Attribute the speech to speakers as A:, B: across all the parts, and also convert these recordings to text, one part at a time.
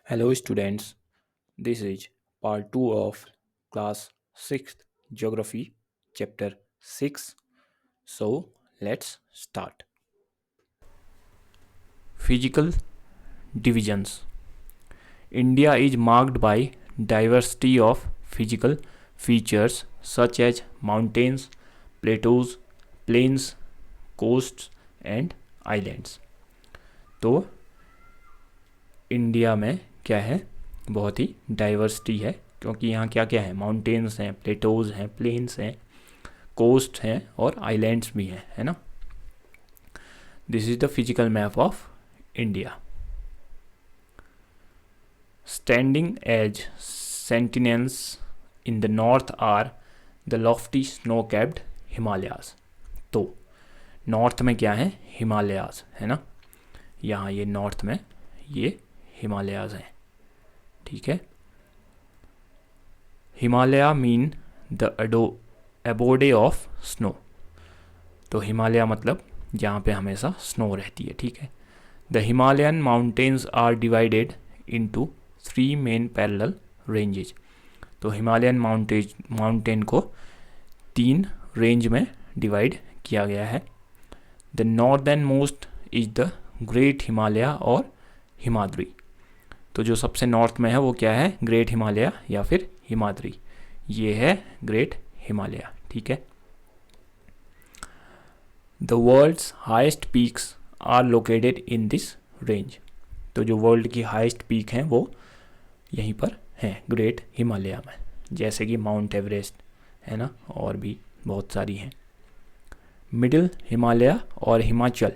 A: Hello students, this is part 2 of class 6th geography chapter 6. So let's start. Physical divisions. India is marked by diversity of physical features such as mountains, plateaus, plains, coasts and islands. तो India में क्या है, बहुत ही diversity है क्योंकि यहाँ क्या क्या है, माउंटेन्स हैं, प्लेटोज हैं, प्लेन्स हैं, कोस्ट हैं और आइलैंड्स भी हैं, है ना. This is the physical map of India. Standing as sentinels in the north are the lofty snow capped Himalayas. तो नॉर्थ में क्या है, हिमालयाज है ना. यहाँ ये नॉर्थ में ये हिमालयाज हैं, ठीक है. Himalaya mean the abode of snow. तो हिमालय मतलब जहाँ पे हमेशा स्नो रहती है, ठीक है. The Himalayan mountains are divided into 3 main parallel ranges. तो हिमालयन माउंटेन को 3 रेंज में डिवाइड किया गया है. The northern most is the great Himalaya और हिमाद्री. तो जो सबसे नॉर्थ में है वो क्या है, ग्रेट हिमालय या फिर हिमाद्री. ये है ग्रेट हिमालय, ठीक है. The world's highest peaks are located in this range. तो जो वर्ल्ड की हाईएस्ट पीक हैं वो यहीं पर हैं, ग्रेट हिमालय में, जैसे कि माउंट एवरेस्ट है ना, और भी बहुत सारी हैं. मिडिल हिमालय और Himachal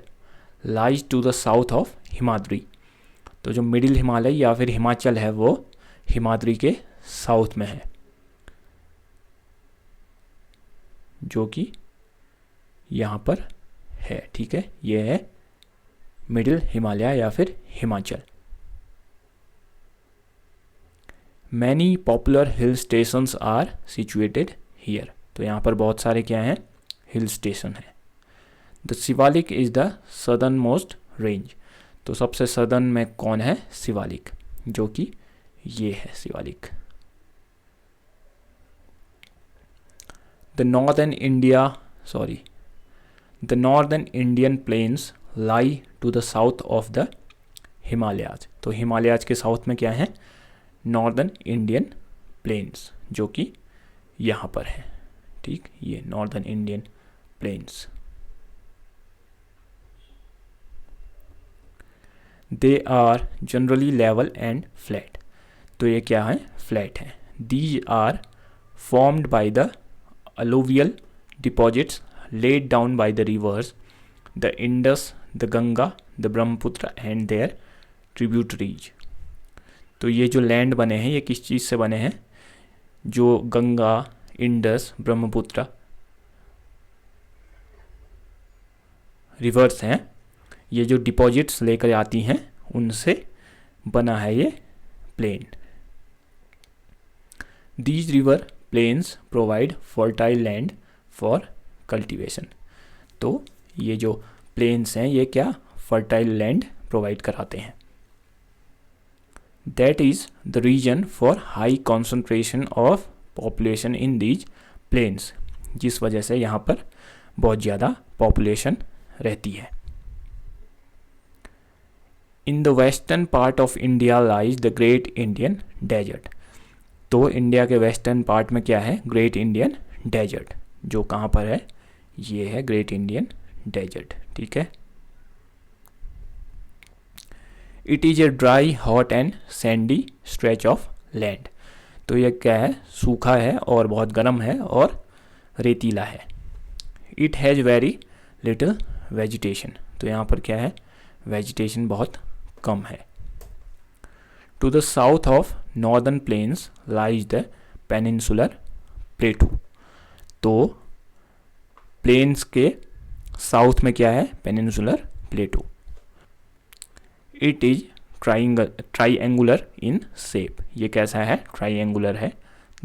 A: lies to the south of Himadri. तो जो मिडिल हिमालय या फिर हिमाचल है वो हिमाद्री के साउथ में है, जो कि यहाँ पर है, ठीक है. ये है मिडिल हिमालय या फिर Himachal. Many popular hill stations are situated here. तो यहाँ पर बहुत सारे क्या हैं, हिल स्टेशन हैं. The Shivalik is the southern most range. तो सबसे सदर्न में कौन है, शिवालिक, जो कि ये है Shivalik. The northern Indian plains lie to the south of the Himalayas. तो हिमालयाज के साउथ में क्या है, नॉर्दर्न इंडियन प्लेन्स, जो कि यहाँ पर है, ठीक. ये northern Indian plains. They are generally level and flat. तो ये क्या है, फ्लैट है. These are formed by the alluvial deposits laid down by the rivers, the Indus, the Ganga, the Brahmaputra and their tributaries. तो ये जो land बने हैं ये किस चीज़ से बने हैं, जो गंगा, इंडस, ब्रह्मपुत्र रिवर्स हैं, ये जो डिपॉजिट्स लेकर आती हैं उनसे बना है ये plain. These river plains provide fertile land for cultivation. तो ये जो प्लेन्स हैं ये क्या, फर्टाइल लैंड प्रोवाइड कराते हैं. That is the reason for high concentration of population in these plains. जिस वजह से यहाँ पर बहुत ज़्यादा पॉपुलेशन रहती है. In the western part of India lies the great Indian desert. तो इंडिया के वेस्टर्न पार्ट में क्या है, ग्रेट इंडियन डेजर्ट, जो कहाँ पर है, ये है ग्रेट इंडियन डेजर्ट, ठीक है. It is a dry, hot and Sandy stretch of land. तो ये क्या है, सूखा है और बहुत गर्म है और रेतीला है. It has very little vegetation. तो यहाँ पर क्या है, वेजिटेशन बहुत कम है. To the south of northern plains lies the peninsular plateau. तो प्लेन्स के साउथ में क्या है, peninsular plateau. It is triangular in shape. ये कैसा है, ट्राइएंगुलर है.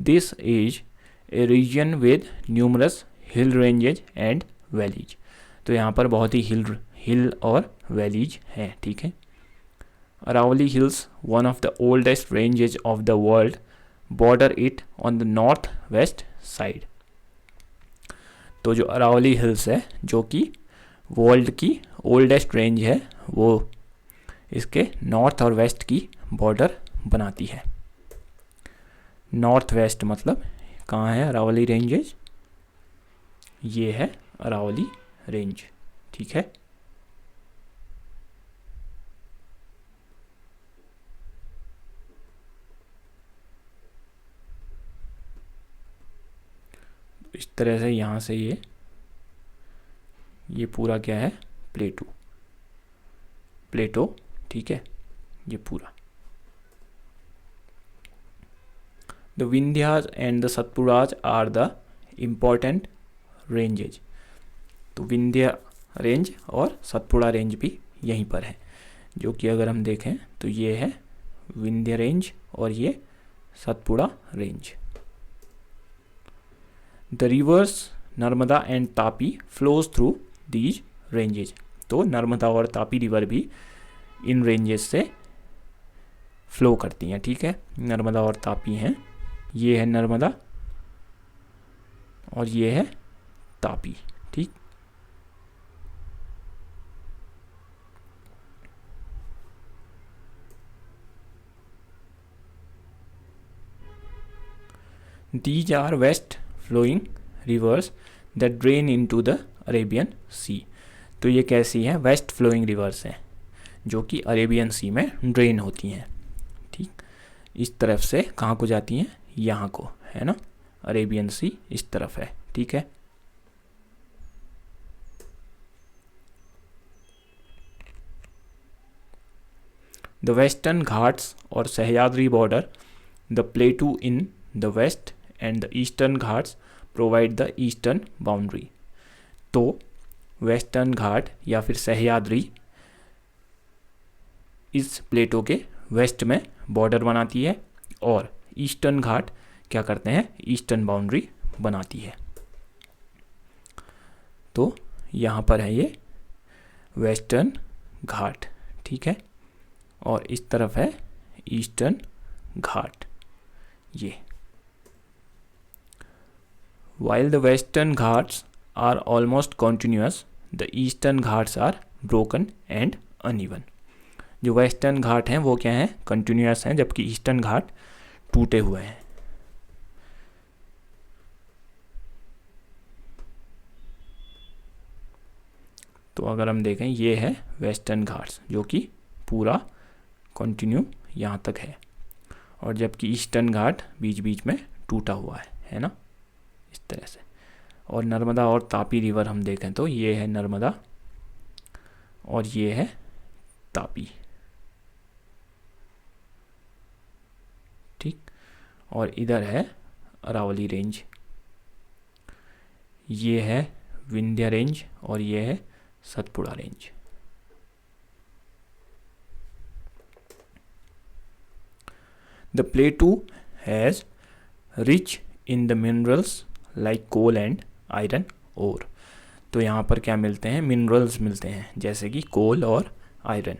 A: This is a region with numerous hill ranges and valleys. तो यहाँ पर बहुत ही हिल और वैलीज हैं, ठीक है. Aravalli Hills, one of the oldest ranges of the world, border it on the north west side. तो जो अरावली हिल्स है जो कि वर्ल्ड की ओल्डेस्ट रेंज है वो इसके नॉर्थ और वेस्ट की बॉर्डर बनाती है. नॉर्थ वेस्ट मतलब कहाँ है अरावली रेंजेज, ये है अरावली रेंज. ठीक है. इस तरह से यहाँ से ये पूरा क्या है प्लेटो. ठीक है. ये पूरा the Vindhyas and the Satpuras are the important ranges. तो विंध्या रेंज और सतपुड़ा रेंज भी यहीं पर है, जो कि अगर हम देखें तो ये है विंध्य रेंज और ये Satpura range. The reverse Narmada and Tapi flows through these ranges. तो नर्मदा और तापी रिवर भी इन रेंजेस से फ्लो करती हैं. ठीक है. नर्मदा और तापी हैं, ये है नर्मदा और ये है तापी. ठीक. These are west flowing rivers that drain into the Arabian Sea. तो ये कैसी हैं? वेस्ट फ्लोइंग रिवर्स हैं जो कि अरेबियन सी में ड्रेन होती हैं. ठीक. इस तरफ से कहाँ को जाती हैं? यहाँ को, है ना. अरेबियन सी इस तरफ है. ठीक है. द वेस्टर्न घाट्स और Sahyadri border the plateau in the west and the eastern Ghats provide the eastern boundary. तो वेस्टर्न घाट या फिर सह्याद्री इस प्लेटो के वेस्ट में बॉर्डर बनाती है और ईस्टर्न घाट क्या करते हैं? ईस्टर्न बाउंड्री बनाती है. तो यहाँ पर है ये वेस्टर्न घाट. ठीक है. और इस तरफ है ईस्टर्न घाट. ये While the western ghats are almost continuous, the eastern ghats are broken and uneven. जो वेस्टर्न घाट हैं वो क्या हैं? कंटिन्यूस हैं, जबकि ईस्टर्न घाट टूटे हुए हैं. तो अगर हम देखें ये है वेस्टर्न घाट्स जो कि पूरा कंटिन्यू यहाँ तक है, और जबकि ईस्टर्न घाट बीच बीच में टूटा हुआ है ना, इस तरह से. और नर्मदा और तापी रिवर हम देखें तो ये है नर्मदा और ये है तापी. ठीक. और इधर है अरावली रेंज, ये है विंध्य रेंज और ये है Satpura range. The plateau has rich in the minerals like coal and iron ore. तो यहाँ पर क्या मिलते हैं? मिनरल्स मिलते हैं जैसे कि कोल और iron.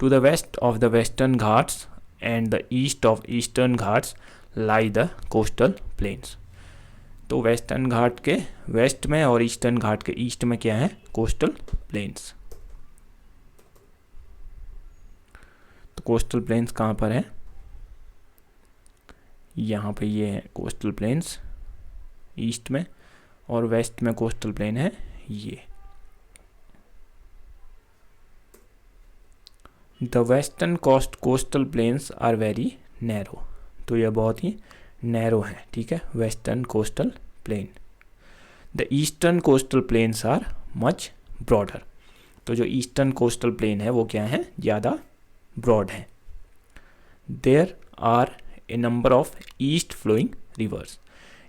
A: To the west of the western Ghats and the east of eastern Ghats lie the coastal plains. तो वेस्टर्न घाट के वेस्ट में और ईस्टर्न घाट के ईस्ट में क्या है? Coastal plains. तो कोस्टल प्लेन्स कहाँ पर है? यहाँ पे ये है कोस्टल प्लेन्स ईस्ट में, और वेस्ट में कोस्टल प्लेन है ये. The western coastal plains are very narrow. तो यह बहुत ही नैरो है. ठीक है. Western coastal plain. The eastern coastal plains are much broader. तो जो ईस्टर्न कोस्टल प्लेन है वो क्या है? ज़्यादा ब्रॉड है. There are a number of east flowing rivers.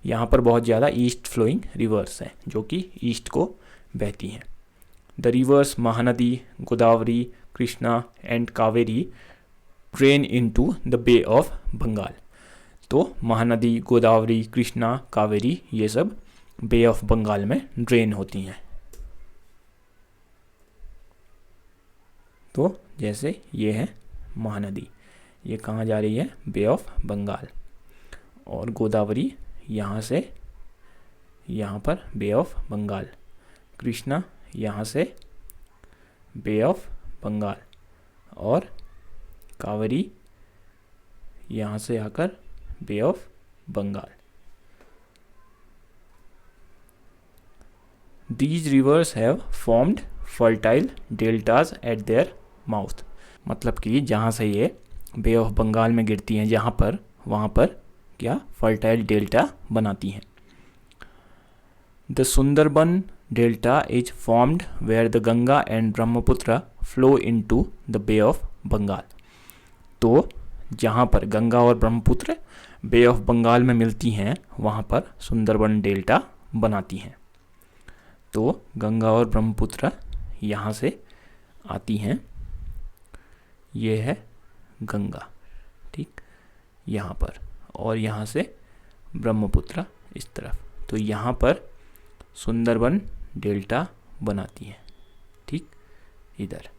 A: यहाँ पर बहुत ज़्यादा ईस्ट फ्लोइंग रिवर्स हैं जो कि ईस्ट को बहती हैं. The rivers Mahanadi, Godavari, Krishna and Kaveri drain into the bay of Bengal. तो महानदी, गोदावरी, कृष्णा, कावेरी ये सब बे ऑफ बंगाल में ड्रेन होती हैं. तो जैसे ये है महानदी, ये कहाँ जा रही है, बे ऑफ बंगाल। और गोदावरी यहाँ से यहाँ पर बे ऑफ बंगाल। कृष्णा यहाँ से बे ऑफ बंगाल। और कावेरी यहाँ से आकर bay of Bengal. These rivers have formed fertile deltas at their mouth। मतलब कि जहाँ से ये बे ऑफ बंगाल में गिरती हैं, जहाँ पर, वहाँ पर क्या फर्टाइल डेल्टा बनाती हैं। The Sundarban delta is formed where the Ganga and Brahmaputra flow into the bay of Bengal. तो जहाँ पर गंगा और ब्रह्मपुत्र बे ऑफ बंगाल में मिलती हैं, वहाँ पर सुंदरबन डेल्टा बनाती हैं। तो गंगा और ब्रह्मपुत्र यहाँ से आती हैं, ये है गंगा, ठीक, यहाँ पर, और यहाँ से ब्रह्मपुत्र इस तरफ। तो यहाँ पर सुंदरबन डेल्टा बनाती हैं, ठीक, इधर।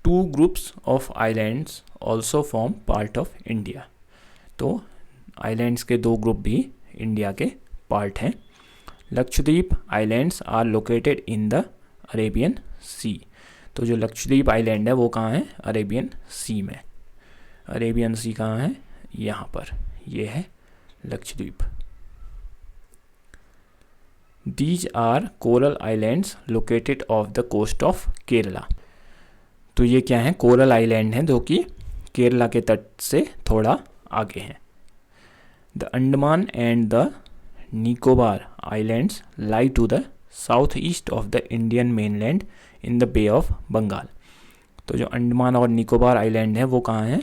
A: Two groups of islands also form part of India. तो आइलैंड्स के दो ग्रुप भी इंडिया के पार्ट हैं। Lakshadweep islands are located in the Arabian sea. तो जो लक्षद्वीप आइलैंड है वो कहाँ है, अरेबियन सी में। अरेबियन सी कहाँ है, यहाँ पर, ये है Lakshadweep. These are coral islands located off the coast of Kerala. तो ये क्या है, कोरल आइलैंड हैं जो कि केरला के तट से थोड़ा आगे हैं। The Andaman and the Nicobar islands lie to the south east of the Indian mainland in the bay of Bengal. तो जो अंडमान और निकोबार आइलैंड है वो कहाँ है,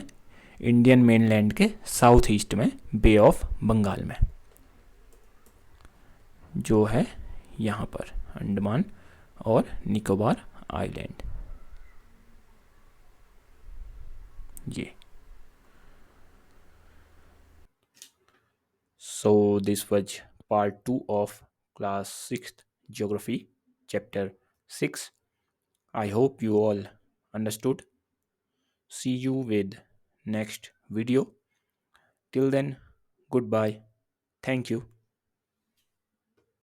A: इंडियन मेनलैंड के साउथ ईस्ट में, बे ऑफ बंगाल में, जो है यहाँ पर अंडमान और निकोबार आइलैंड, ये। So this was part 2 of class 6th geography chapter 6. I hope you all understood. See you with next video. Till then, goodbye. Thank you.